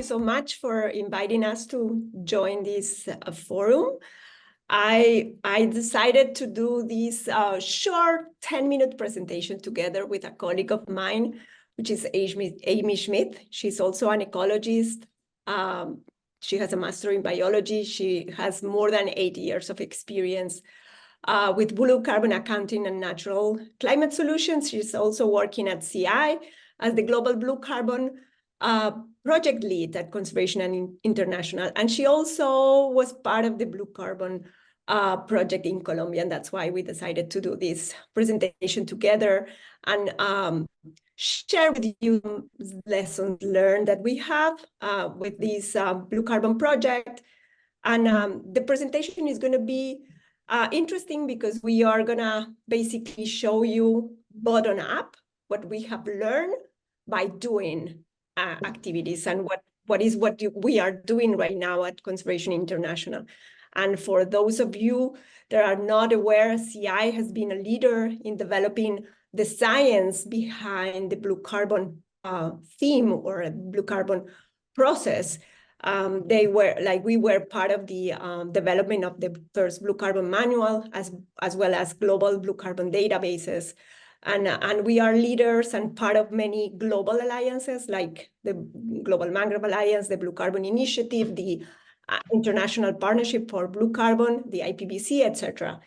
so much for inviting us to join this forum. I decided to do this short 10-minute presentation together with a colleague of mine, which is Amy Schmidt. She's also an ecologist. She has a master in biology. She has more than 8 years of experience with blue carbon accounting and natural climate solutions. She's also working at CI as the Global Blue Carbon project lead at Conservation and International. And she also was part of the Blue Carbon project in Colombia. And that's why we decided to do this presentation together and share with you lessons learned that we have with this Blue Carbon project. And the presentation is going to be interesting because we are going to basically show you bottom up what we have learned by doing activities and what we are doing right now at Conservation International. And for those of you that are not aware, CI has been a leader in developing the science behind the blue carbon theme or blue carbon process. We were part of the development of the first blue carbon manual as well as global blue carbon databases. And we are leaders and part of many global alliances like the Global Mangrove Alliance, the Blue Carbon Initiative, the International Partnership for Blue Carbon, the IPBC, etc.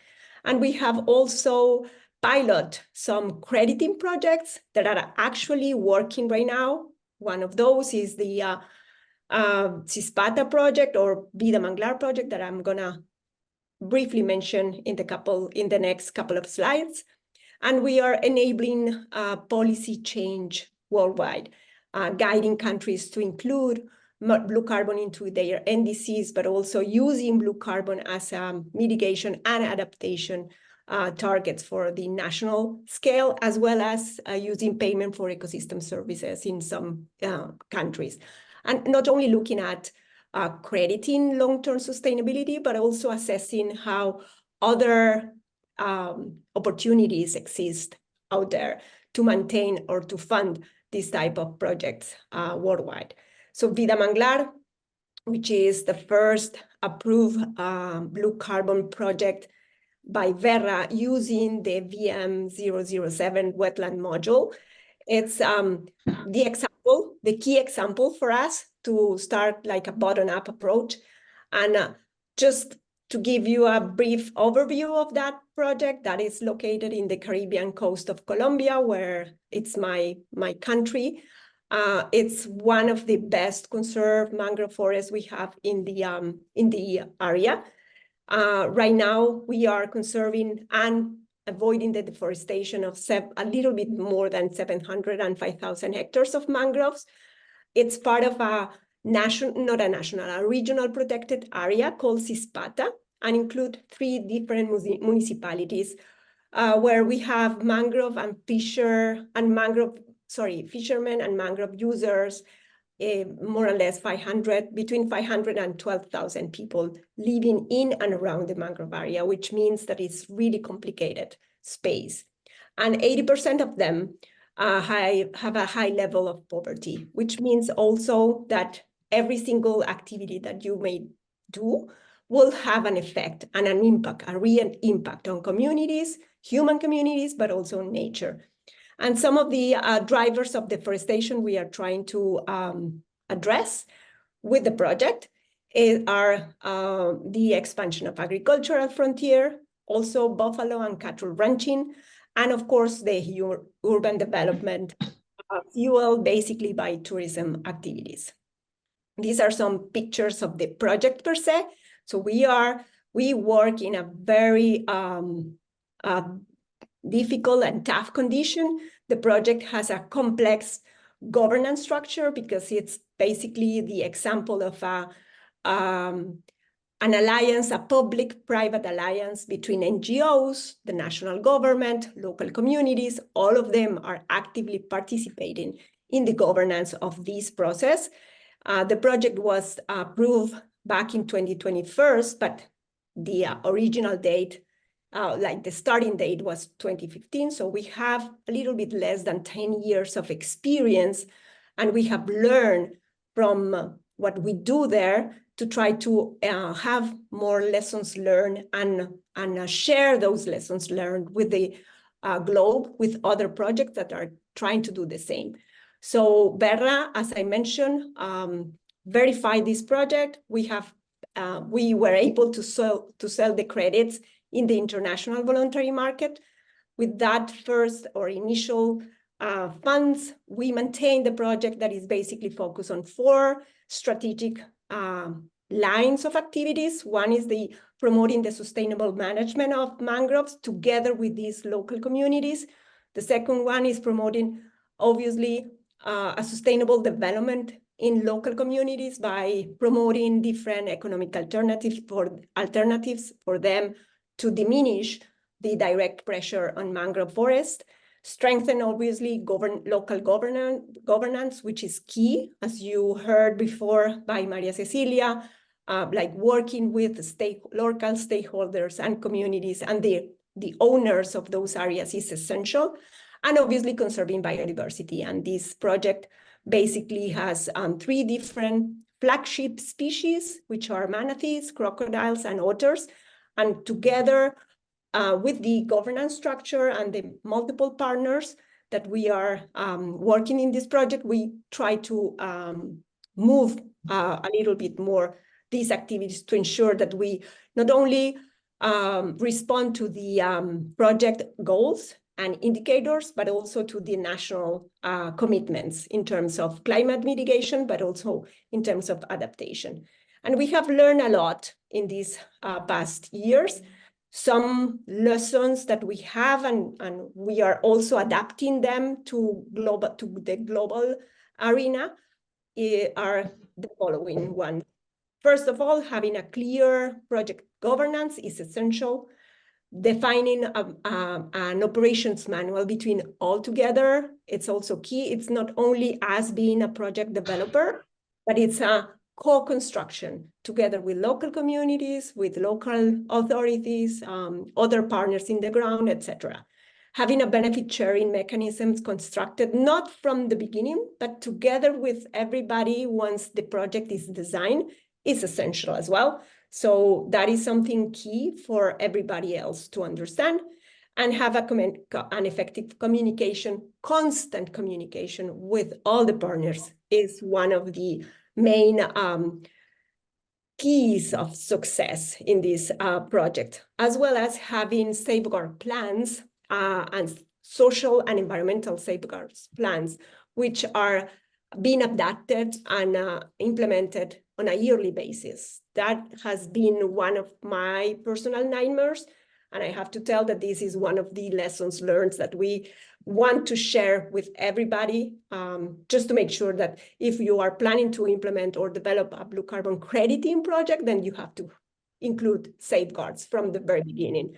And we have also pilot some crediting projects that are actually working right now. One of those is the Cispata project or Vida Manglar project that I'm gonna briefly mention in the next couple of slides. And we are enabling policy change worldwide, guiding countries to include blue carbon into their NDCs, but also using blue carbon as a mitigation and adaptation targets for the national scale, as well as using payment for ecosystem services in some countries. And not only looking at crediting long-term sustainability, but also assessing how other opportunities exist out there to maintain or to fund this type of projects worldwide. So Vida Manglar, which is the first approved blue carbon project by Verra using the VM007 wetland module. It's the key example for us to start like a bottom-up approach. And just to give you a brief overview of that project, that is located in the Caribbean coast of Colombia, where it's my country. It's one of the best conserved mangrove forests we have in the area. Right now, we are conserving and avoiding the deforestation of a little bit more than 705,000 hectares of mangroves. It's part of a regional protected area called Cispata, and include 3 different municipalities where we have mangrove and fishermen and mangrove users, more or less between 500 and 12,000 people living in and around the mangrove area, which means that it's really complicated space. And 80% of them have a high level of poverty, which means also that every single activity that you may do will have an effect and an impact, a real impact on communities, human communities, but also nature. And some of the drivers of deforestation we are trying to address with the project are the expansion of agricultural frontier, also buffalo and cattle ranching, and of course the urban development fueled basically by tourism activities. These are some pictures of the project per se. So we work in a very difficult and tough condition. The project has a complex governance structure because it's basically the example of an alliance, a public-private alliance between NGOs, the national government, local communities. All of them are actively participating in the governance of this process. The project was approved back in 2021, but the original date, like the starting date, was 2015. So we have a little bit less than 10 years of experience, and we have learned from what we do there to try to have more lessons learned and share those lessons learned with the globe, with other projects that are trying to do the same. So Berra, as I mentioned, verified this project. We were able to sell the credits in the international voluntary market. With that first or initial funds, we maintained the project that is basically focused on 4 strategic lines of activities. One is the promoting the sustainable management of mangroves together with these local communities. The second one is promoting, obviously, a sustainable development in local communities by promoting different economic alternatives for them to diminish the direct pressure on mangrove forest. Strengthen, obviously, local governance, which is key, as you heard before by Maria Cecilia, like working with local stakeholders and communities and the owners of those areas is essential. And obviously conserving biodiversity. And this project basically has 3 different flagship species, which are manatees, crocodiles, and otters. And together with the governance structure and the multiple partners that we are working in this project, we try to move a little bit more these activities to ensure that we not only respond to the project goals and indicators, but also to the national commitments in terms of climate mitigation, but also in terms of adaptation. And we have learned a lot in these past years. Some lessons that we have, and we are also adapting them to the global arena, are the following one. First of all, having a clear project governance is essential. Defining an operations manual between all together, it's also key. It's not only us being a project developer, but it's a co-construction together with local communities, with local authorities, other partners in the ground, etc. Having a benefit sharing mechanisms constructed not from the beginning, but together with everybody once the project is designed is essential as well. So that is something key for everybody else to understand, and have an effective communication, constant communication with all the partners is one of the main keys of success in this project, as well as having safeguard plans and social and environmental safeguards plans, which are being adapted and implemented on a yearly basis. That has been one of my personal nightmares. And I have to tell that this is one of the lessons learned that we want to share with everybody, just to make sure that if you are planning to implement or develop a blue carbon crediting project, then you have to include safeguards from the very beginning.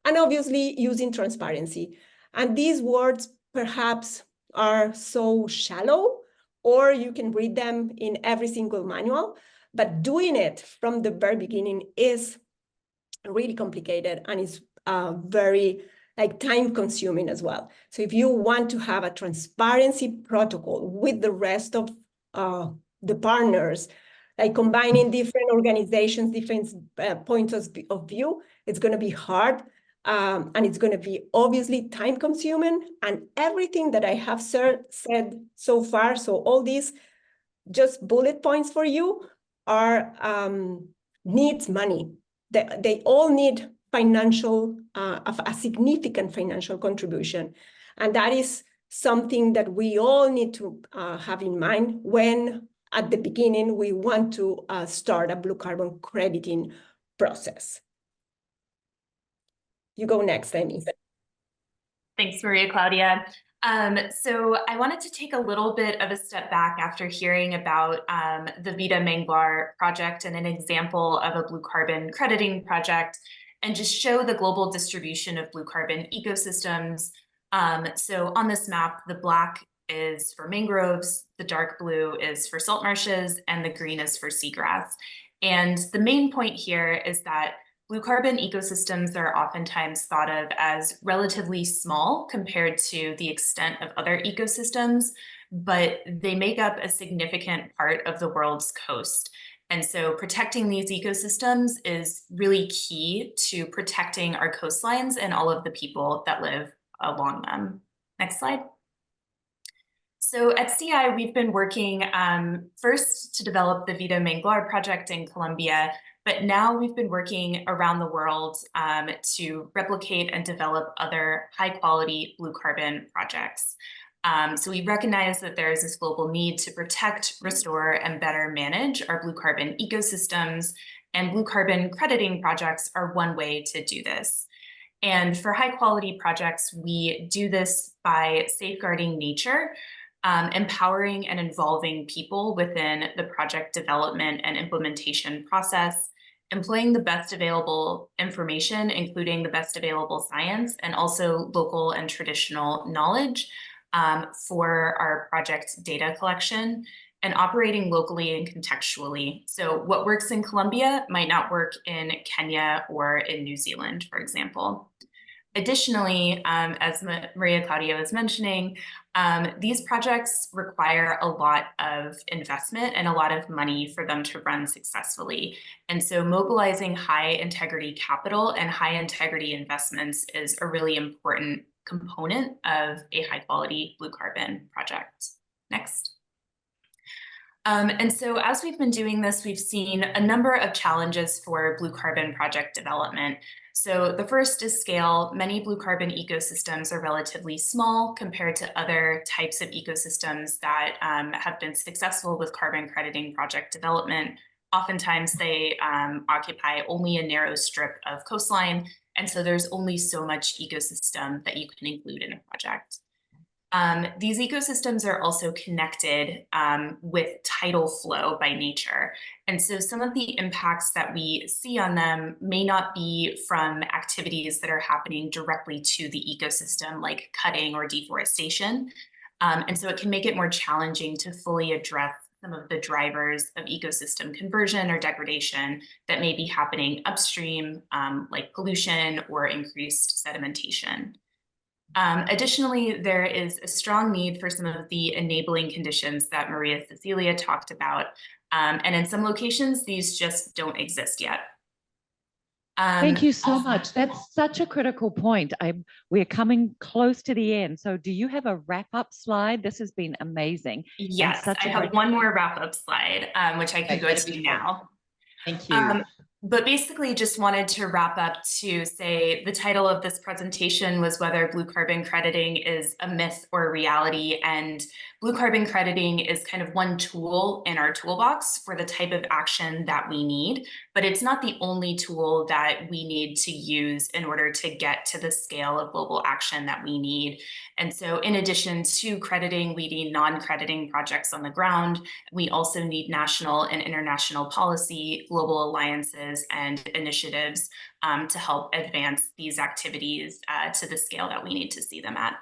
And obviously using transparency. And these words perhaps are so shallow, or you can read them in every single manual, but doing it from the very beginning is really complicated and is very time consuming as well. So if you want to have a transparency protocol with the rest of the partners, like combining different organizations, different points of view, it's going to be hard. And it's going to be obviously time consuming, and everything that I have said so far, so all these just bullet points for you are needs money. They all need financial, a significant financial contribution. And that is something that we all need to have in mind when at the beginning we want to start a blue carbon crediting process. You go next, Amy. Thanks, Maria Claudia. So I wanted to take a little bit of a step back after hearing about the Vida Manglar project and an example of a blue carbon crediting project, and just show the global distribution of blue carbon ecosystems. So on this map, the black is for mangroves, the dark blue is for salt marshes, and the green is for seagrass. And the main point here is that blue carbon ecosystems are oftentimes thought of as relatively small compared to the extent of other ecosystems, but they make up a significant part of the world's coast. And so protecting these ecosystems is really key to protecting our coastlines and all of the people that live along them. Next slide. So at CI, we've been working first to develop the Vida Manglar project in Colombia, but now we've been working around the world to replicate and develop other high quality blue carbon projects. So we recognize that there is this global need to protect, restore, and better manage our blue carbon ecosystems, and blue carbon crediting projects are one way to do this. And for high quality projects, we do this by safeguarding nature, empowering and involving people within the project development and implementation process, employing the best available information, including the best available science, and also local and traditional knowledge for our project data collection, and operating locally and contextually. So what works in Colombia might not work in Kenya or in New Zealand, for example. Additionally, as Maria Claudia was mentioning, these projects require a lot of investment and a lot of money for them to run successfully. And so mobilizing high integrity capital and high integrity investments is a really important component of a high quality blue carbon project. Next. And so as we've been doing this, we've seen a number of challenges for blue carbon project development. So the first is scale. Many blue carbon ecosystems are relatively small compared to other types of ecosystems that have been successful with carbon crediting project development. Oftentimes they occupy only a narrow strip of coastline, and so there's only so much ecosystem that you can include in a project. These ecosystems are also connected with tidal flow by nature. And so some of the impacts that we see on them may not be from activities that are happening directly to the ecosystem, like cutting or deforestation. And so it can make it more challenging to fully address some of the drivers of ecosystem conversion or degradation that may be happening upstream, like pollution or increased sedimentation. Additionally, there is a strong need for some of the enabling conditions that Maria Cecilia talked about. And in some locations, these just don't exist yet. Thank you so much. That's such a critical point. We're coming close to the end. So do you have a wrap-up slide? This has been amazing. Yes, I have one more wrap-up slide, which I can go to now. Thank you. But basically just wanted to wrap up to say the title of this presentation was whether blue carbon crediting is a myth or a reality. And blue carbon crediting is kind of one tool in our toolbox for the type of action that we need, but it's not the only tool that we need to use in order to get to the scale of global action that we need. And so in addition to crediting, we need non-crediting projects on the ground. We also need national and international policy, global alliances, and initiatives to help advance these activities to the scale that we need to see them at.